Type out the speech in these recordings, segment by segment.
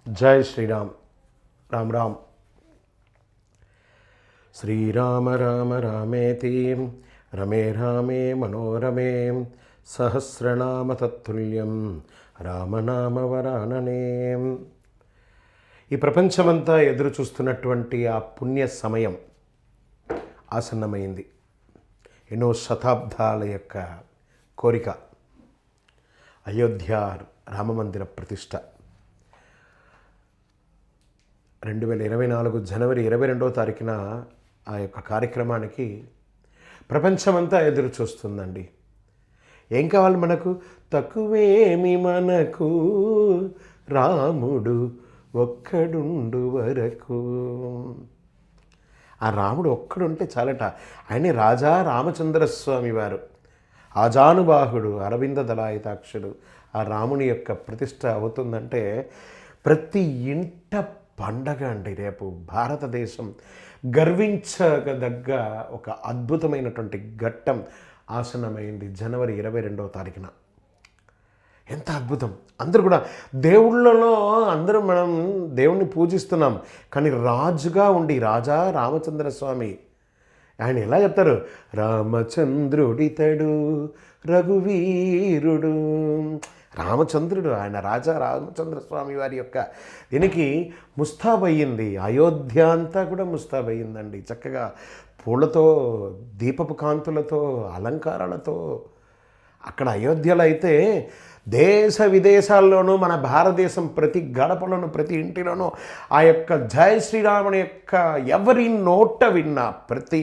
जय श्री राम। राम राम। श्रीराम राम रामेति रमे रामे मनोरमे सहस्रनाम तत्तुल्यं రామనామ వరాననే. ఈ ప్రపంచమంతా ఎదురు చూస్తున్నటువంటి ఆ పుణ్య సమయం ఆసన్నమైంది. ఎన్నో శతాబ్దాల యొక్క కోరిక అయోధ్య రామమందిర ప్రతిష్ట 2024 జనవరి 22వ తారీఖున ఆ యొక్క కార్యక్రమానికి ప్రపంచమంతా ఎదురు చూస్తుందండి. ఏం కావాలి మనకు? తక్కువేమి మనకు రాముడు ఒక్కడుండు వరకు. ఆ రాముడు ఒక్కడుంటే చాలట. ఆయనే రాజా రామచంద్రస్వామి వారు, ఆజానుబాహుడు, అరవింద దళాయితాక్షుడు. ఆ రాముని యొక్క ప్రతిష్ట అవుతుందంటే ప్రతి ఇంట పండగ అండి. రేపు భారతదేశం గర్వించదగ్గ ఒక అద్భుతమైనటువంటి ఘట్టం ఆసన్నమైంది జనవరి 22వ తారీఖున. ఎంత అద్భుతం! అందరూ కూడా దేవుళ్ళలో అందరూ మనం దేవుణ్ణి పూజిస్తున్నాం, కానీ రాజుగా ఉండి రాజా రామచంద్రస్వామి ఆయన ఎలా చెప్తారు? రామచంద్రుడితడు రఘువీరుడు. రామచంద్రుడు ఆయన రాజా రామచంద్రస్వామి వారి యొక్క దీనికి ముస్తాబయ్యింది. అయోధ్య అంతా కూడా ముస్తాబయ్యిందండి. చక్కగా పూలతో, దీపపు కాంతులతో, అలంకారాలతో. అక్కడ అయోధ్యలో అయితే దేశ విదేశాల్లోనూ మన భారతదేశం ప్రతి గడపలోనూ ప్రతి ఇంటిలోనూ ఆ యొక్క జయ శ్రీరాముని యొక్క ఎవరి నోట విన్నా ప్రతి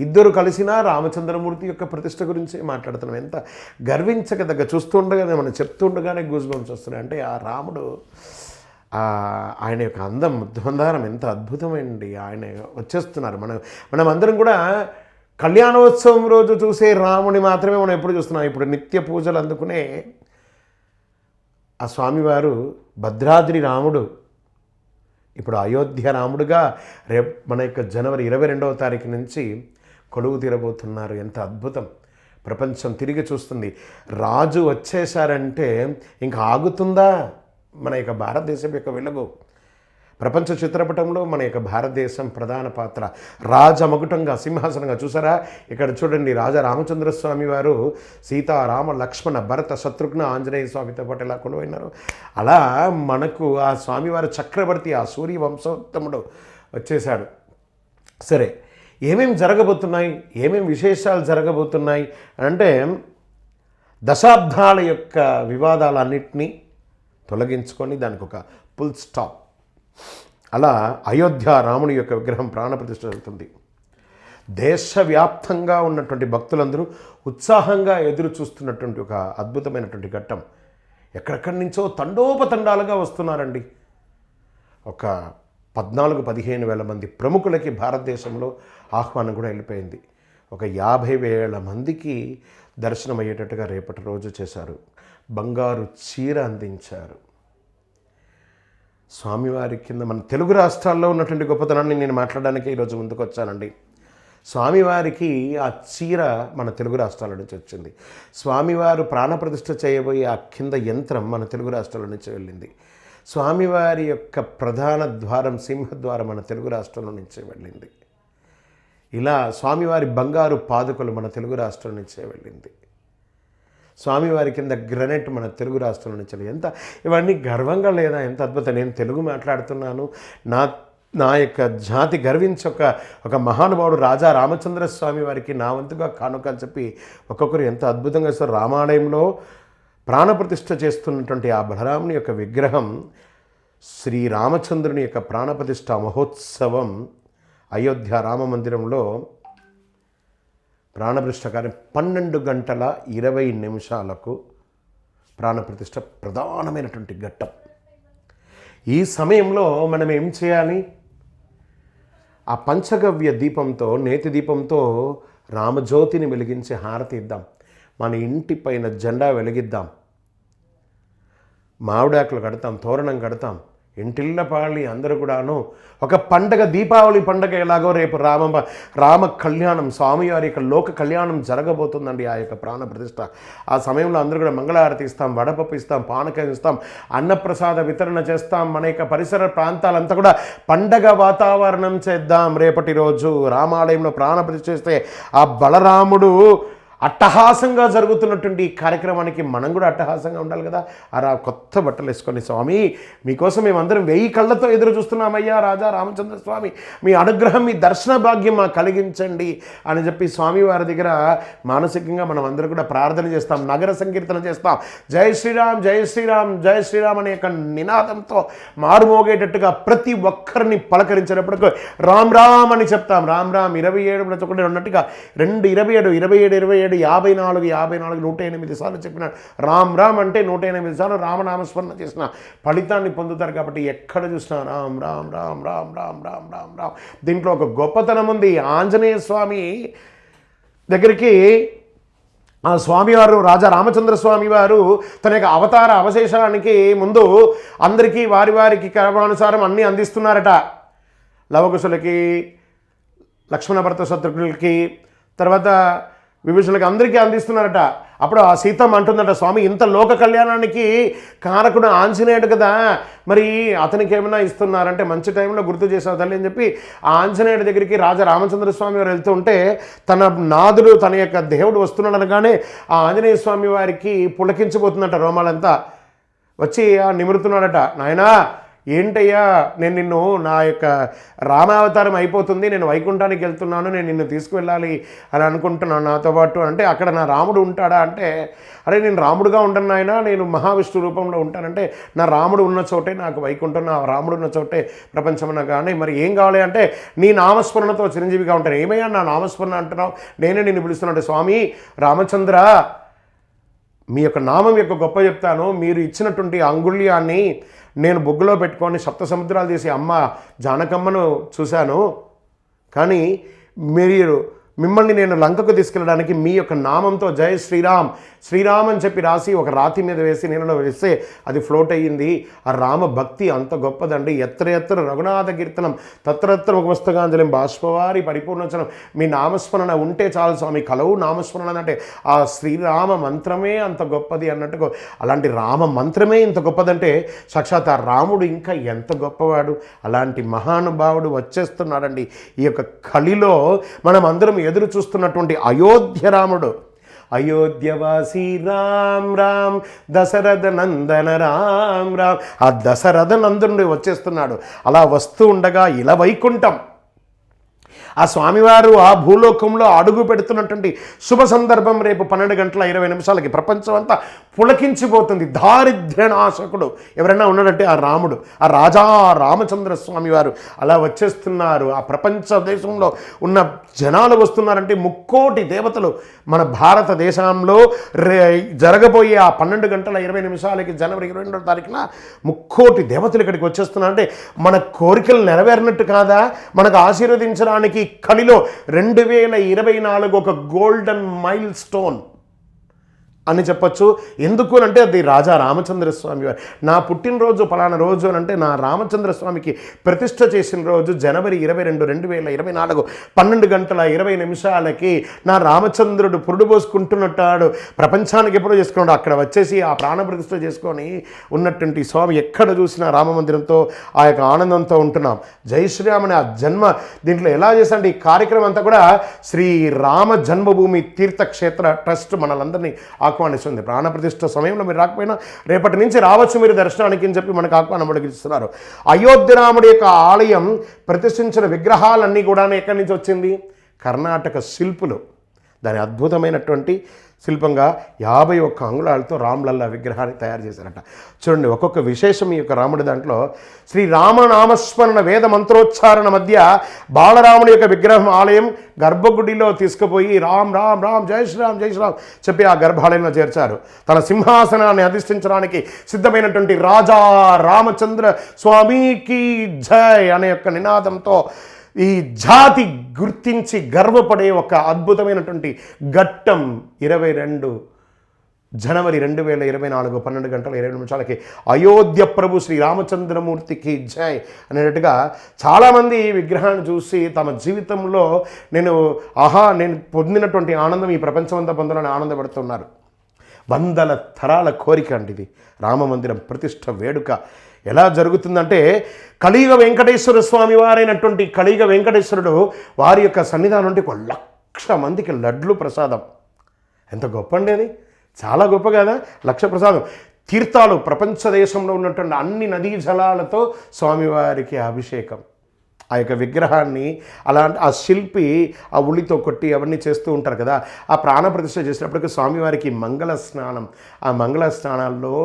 ఇద్దరు కలిసినా రామచంద్రమూర్తి యొక్క ప్రతిష్ట గురించి మాట్లాడుతున్నాం. ఎంత గర్వించకదగ్గ. చూస్తుండగానే మనం చెప్తుండగానే గూస్ బంప్స్ వస్తున్నాయి. అంటే ఆ రాముడు ఆయన యొక్క అందం మందారం ఎంత అద్భుతమైంది. ఆయన వచ్చేస్తున్నారు. మనం అందరం కూడా కళ్యాణోత్సవం రోజు చూసే రాముని మాత్రమే మనం ఎప్పుడు చూస్తున్నాం. ఇప్పుడు నిత్య పూజలు అందుకునే ఆ స్వామివారు భద్రాద్రి రాముడు ఇప్పుడు అయోధ్య రాముడుగా రేపు మన యొక్క జనవరి 22వ తారీఖు నుంచి కొలువు తీరబోతున్నారు. ఎంత అద్భుతం! ప్రపంచం తిరిగి చూస్తుంది. రాజు వచ్చేసారంటే ఇంకా ఆగుతుందా మన యొక్క భారతదేశం యొక్క వెలుగు? ప్రపంచ చిత్రపటంలో మన యొక్క భారతదేశం ప్రధాన పాత్ర. రాజమగుటంగా, సింహాసనంగా. చూసారా ఇక్కడ చూడండి, రాజా రామచంద్రస్వామి వారు సీతారామ లక్ష్మణ భరత శత్రుఘ్న ఆంజనేయ స్వామితో పాటు ఎలా కొలువైనారు, అలా మనకు ఆ స్వామివారి చక్రవర్తి, ఆ సూర్య వంశోత్తముడు వచ్చేశాడు. సరే, ఏమేమి జరగబోతున్నాయి, ఏమేమి విశేషాలు జరగబోతున్నాయి అంటే దశాబ్దాల యొక్క వివాదాలన్నింటినీ తొలగించుకొని దానికి ఒక ఫుల్ స్టాప్. అలా అయోధ్య రాముని యొక్క విగ్రహం ప్రాణప్రతిష్ఠ జరుగుతుంది. దేశవ్యాప్తంగా ఉన్నటువంటి భక్తులందరూ ఉత్సాహంగా ఎదురు చూస్తున్నటువంటి ఒక అద్భుతమైనటువంటి ఘట్టం. ఎక్కడెక్కడి నుంచో తండోపతండాలుగా వస్తున్నారండి. ఒక 14-15 వేల మంది ప్రముఖులకి భారతదేశంలో ఆహ్వానం కూడా వెళ్ళిపోయింది. ఒక 50,000 మందికి దర్శనం అయ్యేటట్టుగా రేపటి రోజు చేశారు. బంగారు చీర అందించారు. స్వామివారి కింద మన తెలుగు రాష్ట్రాల్లో ఉన్నటువంటి గొప్పతనాన్ని నేను మాట్లాడడానికి ఈరోజు ముందుకు వచ్చానండి. స్వామివారికి ఆ చీర మన తెలుగు రాష్ట్రాల నుంచి వచ్చింది. స్వామివారు ప్రాణప్రతిష్ఠ చేయబోయే ఆ కింద యంత్రం మన తెలుగు రాష్ట్రాల నుంచి వెళ్ళింది. స్వామివారి యొక్క ప్రధాన ద్వారం, సింహద్వారం మన తెలుగు రాష్ట్రంలో నుంచే వెళ్ళింది. ఇలా స్వామివారి బంగారు పాదుకలు మన తెలుగు రాష్ట్రం నుంచే వెళ్ళింది. స్వామివారి కింద గ్రనైట్ మన తెలుగు రాష్ట్రం నుంచి. ఎంత ఇవన్నీ గర్వంగా లేదా? ఎంత అద్భుతం! నేను తెలుగు మాట్లాడుతున్నాను. నా యొక్క జాతి ఒక మహానుభావుడు రాజా రామచంద్ర స్వామి వారికి నా వంతుగా కానుక అని చెప్పి ఒక్కొక్కరు ఎంత అద్భుతంగా ఇస్తారు. రామాలయంలో ప్రాణప్రతిష్ఠ చేస్తున్నటువంటి ఆ బలరాముని యొక్క విగ్రహం, శ్రీరామచంద్రుని యొక్క ప్రాణప్రతిష్ఠ మహోత్సవం అయోధ్య రామ మందిరంలో ప్రాణప్రతిష్ఠ కార్యం 12:20 ప్రాణప్రతిష్ఠ ప్రధానమైనటువంటి ఘట్టం. ఈ సమయంలో మనం ఏం చేయాలి? ఆ పంచగవ్య దీపంతో, నేతి దీపంతో రామజ్యోతిని వెలిగించి హారతి ఇద్దాం. మన ఇంటి పైన జెండా వెలిగిద్దాం. మామిడాకులు కడతాం, తోరణం కడతాం. ఇంటిల్లపాళి అందరూ కూడాను ఒక పండగ, దీపావళి పండగ ఎలాగో రేపు రామ కళ్యాణం, స్వామివారి యొక్క లోక కళ్యాణం జరగబోతుందండి. ఆ యొక్క ప్రాణ ప్రతిష్ఠ ఆ సమయంలో అందరూ కూడా మంగళారతి ఇస్తాం, వడపప్పు ఇస్తాం, పానకం ఇస్తాం, అన్నప్రసాద వితరణ చేస్తాం. మన యొక్క పరిసర ప్రాంతాలంతా కూడా పండగ వాతావరణం చేద్దాం. రేపటి రోజు రామాలయంలో ప్రాణ ప్రతిష్ఠ చేస్తే ఆ బలరాముడు అట్టహాసంగా జరుగుతున్నటువంటి ఈ కార్యక్రమానికి మనం కూడా అట్టహాసంగా ఉండాలి కదా. అలా కొత్త బట్టలు వేసుకొని, స్వామి మీకోసం మేమందరం 1000 కళ్ళతో ఎదురు చూస్తున్నామయ్యా రాజా రామచంద్ర స్వామి, మీ అనుగ్రహం, మీ దర్శన భాగ్యం మాకు కలిగించండి అని చెప్పి స్వామివారి దగ్గర మానసికంగా మనం అందరం కూడా ప్రార్థన చేస్తాం, నగర సంకీర్తన చేస్తాం. జై శ్రీరామ్, జై శ్రీరామ్, జై శ్రీరామ్ అనే యొక్క నినాదంతో మారుమోగేటట్టుగా ప్రతి ఒక్కరిని పలకరించేటప్పటికి రామ్ రామ్ అని చెప్తాం. రామ్ రామ్ 27 ఉన్నట్టుగా 2 27 27 27 54 54 108 సార్లు చెప్పినాడు. రామ్ రామ్ అంటే 108 సార్లు రామనామస్మరణ చేసిన ఫలితాన్ని పొందుతారు. కాబట్టి ఎక్కడ చూసినా రామ్ రామ్ రామ్ రామ్ రామ్ రామ్ రామ్ రామ్. దీంట్లో ఒక గొప్పతనం ఉంది. ఆంజనేయ స్వామి దగ్గరికి ఆ స్వామివారు, రాజా రామచంద్ర స్వామి వారు తన యొక్క అవతార అవశేషానికి ముందు అందరికీ వారి వారికి కర్మానుసారం అన్నీ అందిస్తున్నారట. లవకుశులకి, లక్ష్మణ భరత శత్రుఘ్నులకి, తర్వాత విభీషణులకి అందరికీ అందిస్తున్నారట. అప్పుడు ఆ సీతమ్మ అంటుందట, స్వామి ఇంత లోక కళ్యాణానికి కారకుడు ఆంజనేయుడు కదా, మరి అతనికి ఏమైనా ఇస్తున్నారంటే మంచి టైంలో గుర్తు చేసావు తల్లి అని చెప్పి ఆ ఆంజనేయుడి దగ్గరికి రాజా రామచంద్ర స్వామి వారు వెళ్తూ ఉంటే తన నాదుడు, తన యొక్క దేవుడు వస్తున్నాడు అనగానే ఆ ఆంజనేయ స్వామి వారికి పులకించిపోతుందట రోమాలంతా. వచ్చి నిమురుతున్నాడట, నాయనా ఏంటయ్యా నేను నిన్ను, నా యొక్క రామావతారం అయిపోతుంది, నేను వైకుంఠానికి వెళ్తున్నాను, నేను నిన్ను తీసుకువెళ్ళాలి అని అనుకుంటున్నాను నాతో పాటు అంటే, అక్కడ నా రాముడు ఉంటాడా అంటే, అరే నేను రాముడుగా ఉండను నాయనా, నేను మహావిష్ణు రూపంలో ఉంటానంటే, నా రాముడు ఉన్న చోటే నాకు వైకుంఠం, నా రాముడు ఉన్న చోటే ప్రపంచమన్నా. కానీ మరి ఏం కావాలి అంటే, నీ నామస్మరణతో చిరంజీవిగా ఉంటాను. ఏమయ్యా నా నామస్మరణ అంటున్నావు, నేనే నిన్ను పిలుస్తున్నాడు. స్వామి రామచంద్ర, మీ యొక్క నామం యొక్క గొప్ప చెప్తాను. మీరు ఇచ్చినటువంటి అంగుళ్యాన్ని నేను బొగ్గులో పెట్టుకొని సప్త సముద్రాలు తీసి అమ్మ జానకమ్మను చూశాను. కానీ మిమ్మల్ని నేను లంకకు తీసుకెళ్ళడానికి మీ యొక్క నామంతో జై శ్రీరామ్, శ్రీరామ్ అని చెప్పి రాసి ఒక రాతి మీద వేసి నీళ్ళలో వేస్తే అది ఫ్లోట్ అయ్యింది. ఆ రామ భక్తి అంత గొప్పదండి. ఎత్ర ఎత్ర రఘునాథ కీర్తనం తత్రత్ర ముఖమస్తకాంజలిం బాష్పవారి పరిపూర్ణచనం. మీ నామస్మరణ ఉంటే చాలు స్వామి, కలవు నామస్మరణ అంటే ఆ శ్రీరామ మంత్రమే అంత గొప్పది అన్నట్టుగా, అలాంటి రామ మంత్రమే ఇంత గొప్పదంటే సాక్షాత్ ఆ రాముడు ఇంకా ఎంత గొప్పవాడు. అలాంటి మహానుభావుడు వచ్చేస్తున్నాడండి ఈ యొక్క కలిలో. మనం అందరం ఎదురు చూస్తున్నటువంటి అయోధ్య రాముడు, అయోధ్యవాసి రామ్ రామ్ దశరథ నందన రామ్ రామ్. ఆ దశరథ నందనుడు వచ్చేస్తున్నాడు. అలా వస్తూ ఉండగా ఇలా వైకుంఠం, ఆ స్వామివారు ఆ భూలోకంలో అడుగు పెడుతున్నటువంటి శుభ సందర్భం రేపు 12:20 ప్రపంచం అంతా పులకించిపోతుంది. దారిద్ర్యనాశకుడు ఎవరైనా ఉన్నాడంటే ఆ రాముడు, ఆ రాజా రామచంద్ర స్వామి వారు అలా వచ్చేస్తున్నారు. ఆ ప్రపంచ దేశంలో ఉన్న జనాలు వస్తున్నారంటే 3 కోటి దేవతలు మన భారతదేశంలో జరగబోయే ఆ 12:20 జనవరి 22వ తారీఖున 3 కోటి దేవతలు ఇక్కడికి వచ్చేస్తున్నారంటే మన కోరికలు నెరవేరినట్టు కాదా? మనకు ఆశీర్వదించడానికి కలిలో 2024 ఒక గోల్డెన్ మైల్ స్టోన్ అని చెప్పచ్చు. ఎందుకు అంటే అది రాజా రామచంద్ర స్వామి వారు నా పుట్టినరోజు పలానా రోజు అని అంటే, నా రామచంద్ర స్వామికి ప్రతిష్ఠ చేసిన రోజు జనవరి 22, 2024 12:20 నా రామచంద్రుడు పురుడు పోసుకుంటున్నట్టాడు. ప్రపంచానికి ఎప్పుడో చేసుకున్నాడు. అక్కడ వచ్చేసి ఆ ప్రాణ ప్రతిష్ఠ చేసుకొని ఉన్నటువంటి స్వామి ఎక్కడ చూసినా రామమందిరంతో ఆ యొక్క ఆనందంతో ఉంటున్నాం. జై శ్రీరామ్ అనే ఆ జన్మ దీంట్లో ఎలా చేశాంటే ఈ కార్యక్రమం అంతా కూడా శ్రీరామ జన్మభూమి తీర్థక్షేత్ర ట్రస్ట్ మనలందరినీ ఆహ్వానిస్తుంది. ప్రాణప్రతిష్ఠ సమయంలో మీరు రాకపోయినా రేపటి నుంచి రావచ్చు మీరు దర్శనానికి అని చెప్పి మనకు ఆహ్వానం అడిగిస్తున్నారు. అయోధ్య రాముడి యొక్క ఆలయం ప్రతిష్ఠించిన విగ్రహాలన్నీ కూడా ఎక్కడి నుంచి వచ్చింది? కర్ణాటక శిల్పులు దాని అద్భుతమైనటువంటి శిల్పంగా 51 అంగుళాలతో రామ్లల్లా విగ్రహాన్ని తయారు చేశారట. చూడండి ఒక్కొక్క విశేషం ఈ యొక్క రాముడి దాంట్లో. శ్రీ రామనామస్మరణ వేద మంత్రోచ్చారణ మధ్య బాలరాముడి యొక్క విగ్రహం ఆలయం గర్భగుడిలో తీసుకుపోయి రామ్ రామ్ రామ్ జై శ్రీరామ్ జై శ్రీరామ్ చెప్పి ఆ గర్భాలయంలో చేర్చారు. తన సింహాసనాన్ని అధిష్ఠించడానికి సిద్ధమైనటువంటి రాజా రామచంద్ర స్వామికి జై అనే యొక్క నినాదంతో ఈ జాతి గుర్తించి గర్వపడే ఒక అద్భుతమైనటువంటి ఘట్టం 22 జనవరి 2024 12:20 అయోధ్య ప్రభు శ్రీ రామచంద్రమూర్తికి జై అనేటట్టుగా చాలామంది ఈ విగ్రహాన్ని చూసి తమ జీవితంలో నేను పొందినటువంటి ఆనందం ఈ ప్రపంచమంతా పొందాలని ఆనందపడుతున్నారు. వందల తరాల కోరిక అండి ఇది. రామమందిరం ప్రతిష్ఠ వేడుక ఎలా జరుగుతుందంటే కలియుగ వెంకటేశ్వర స్వామి వారైనటువంటి కలియుగ వెంకటేశ్వరుడు వారి యొక్క సన్నిధానం నుండి 1,00,000 మందికి లడ్లు ప్రసాదం. ఎంత గొప్ప అండి అది, చాలా గొప్ప కదా. 1,00,000 ప్రసాదం. తీర్థాలు, ప్రపంచ దేశంలో ఉన్నటువంటి అన్ని నదీ జలాలతో స్వామివారికి అభిషేకం. ఆ యొక్క విగ్రహాన్ని ఆ శిల్పి ఆ ఉల్లితో కొట్టి అవన్నీ చేస్తూ ఉంటారు కదా. ఆ ప్రాణప్రతిష్ఠ చేసినప్పటికీ స్వామివారికి మంగళ స్నానం. ఆ మంగళ స్నానాల్లో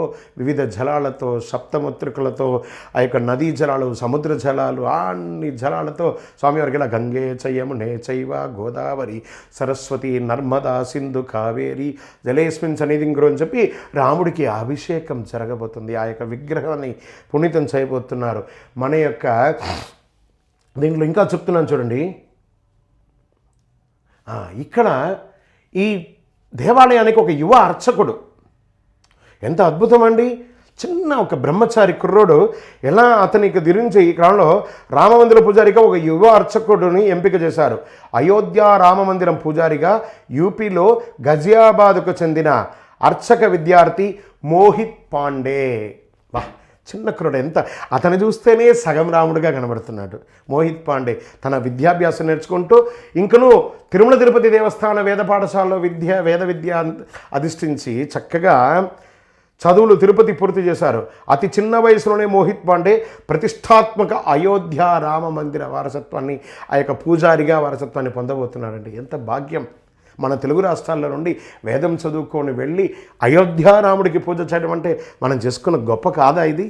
వివిధ జలాలతో, సప్తమత్రికలతో, ఆ యొక్క నదీ జలాలు, సముద్ర జలాలు, అన్ని జలాలతో స్వామివారికి ఇలా గంగే చయమునే చైవ గోదావరి సరస్వతి నర్మదా సింధు కావేరి జలేస్మిన్ సన్నిధింగురు అని చెప్పి రాముడికి అభిషేకం జరగబోతుంది. ఆ యొక్క విగ్రహాన్ని పునీతం చేయబోతున్నారు. మన యొక్క దీంట్లో ఇంకా చెప్తున్నాను చూడండి. ఇక్కడ ఈ దేవాలయానికి ఒక యువ అర్చకుడు, ఎంత అద్భుతం అండి. చిన్న ఒక బ్రహ్మచారి కుర్రోడు ఎలా అతనికి గురించి ఈ కాలంలో రామమందిర పూజారిగా ఒక యువ అర్చకుడిని ఎంపిక చేశారు. అయోధ్య రామమందిరం పూజారిగా యూపీలో గజియాబాద్కు చెందిన అర్చక విద్యార్థి మోహిత్ పాండే. చిన్న కుర్రోడు, ఎంత అతను చూస్తేనే సగం రాముడిగా కనబడుతున్నాడు. మోహిత్ పాండే తన విద్యాభ్యాసం నేర్చుకుంటూ ఇంకనూ తిరుమల తిరుపతి దేవస్థాన వేద పాఠశాలలో వేద విద్య అధిష్ఠించి చక్కగా చదువులు తిరుపతి పూర్తి చేశారు. అతి చిన్న వయసులోనే మోహిత్ పాండే ప్రతిష్టాత్మక అయోధ్య రామ మందిర వారసత్వాన్ని, ఆ యొక్క పూజారిగా వారసత్వాన్ని పొందబోతున్నాడండి. ఎంత భాగ్యం. మన తెలుగు రాష్ట్రాల్లో నుండి వేదం చదువుకొని వెళ్ళి అయోధ్య రాముడికి పూజ చేయడం అంటే మనం చేసుకున్న గొప్ప కాదా ఇది?